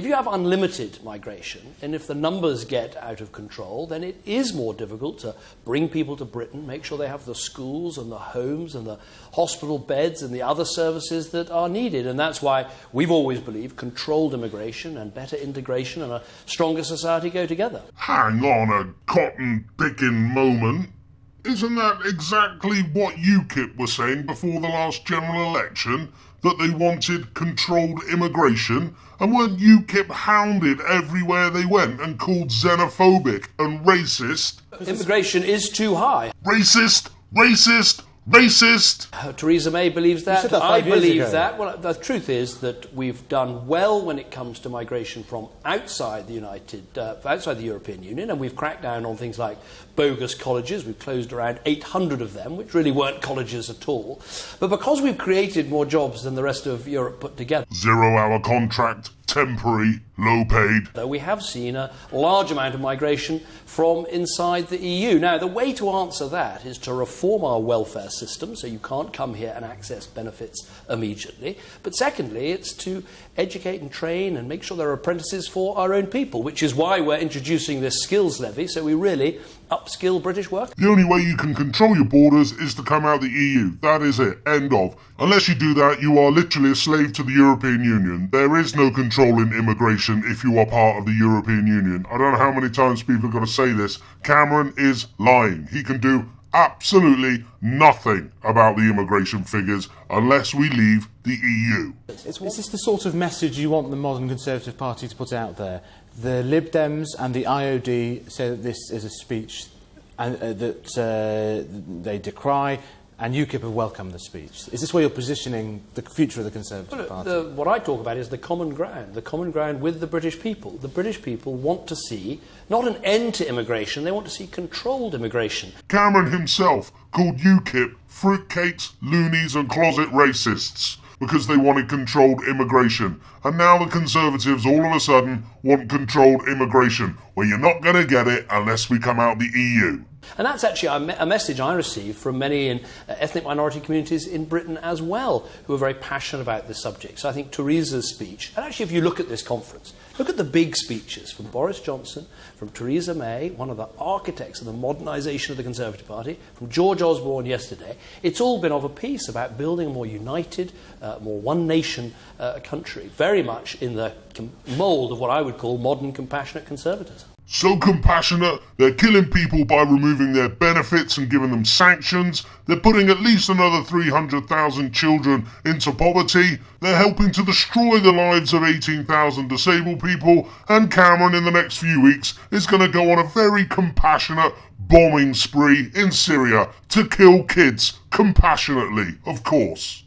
if you have unlimited migration, and if the numbers get out of control, then it is more difficult to bring people to Britain, make sure they have the schools and the homes and the hospital beds and the other services that are needed. And that's why we've always believed controlled immigration and better integration and a stronger society go together. Hang on a cotton-picking moment. Isn't that exactly what UKIP were saying before the last general election? That they wanted controlled immigration? And weren't UKIP hounded everywhere they went and called xenophobic and racist? Immigration is too high. Racist, racist, racist! Theresa May believes that. You said that I 5 years believe ago. that. Well, the truth is that we've done well when it comes to migration from outside the European Union, and we've cracked down on things like bogus colleges. We've closed around 800 of them, which really weren't colleges at all. But because we've created more jobs than the rest of Europe put together, 0-hour contract, temporary, low paid. though, we have seen a large amount of migration from inside the EU. Now, the way to answer that is to reform our welfare system, so you can't come here and access benefits immediately. But secondly, it's to educate and train and make sure there are apprentices for our own people, which is why we're introducing this skills levy, so we really upskill British workers. The only way you can control your borders is to come out the EU. That is it. End of. Unless you do that, you are literally a slave to the European Union. There is no controlling immigration if you are part of the European Union. I don't know how many times people are going to say this. Cameron is lying. He can do absolutely nothing about the immigration figures unless we leave the EU. Is this the sort of message you want the modern Conservative Party to put out there? The Lib Dems and the IOD say that this is a speech that they decry, and UKIP have welcomed the speech. Is this where you're positioning the future of the Conservative Party? What I talk about is the common ground with the British people. The British people want to see not an end to immigration, they want to see controlled immigration. Cameron himself called UKIP fruitcakes, loonies and closet racists because they wanted controlled immigration. And now the Conservatives all of a sudden want controlled immigration, where you're not going to get it unless we come out the EU. And that's actually a message I receive from many in ethnic minority communities in Britain as well, who are very passionate about this subject. So I think Theresa's speech, and actually if you look at this conference, look at the big speeches from Boris Johnson, from Theresa May, one of the architects of the modernisation of the Conservative Party, from George Osborne yesterday. It's all been of a piece about building a more united, more one-nation country, very much in the mould of what I would call modern compassionate conservatism. So compassionate, they're killing people by removing their benefits and giving them sanctions. They're putting at least another 300,000 children into poverty. They're helping to destroy the lives of 18,000 disabled people. And Cameron, in the next few weeks, is going to go on a very compassionate bombing spree in Syria to kill kids compassionately, of course.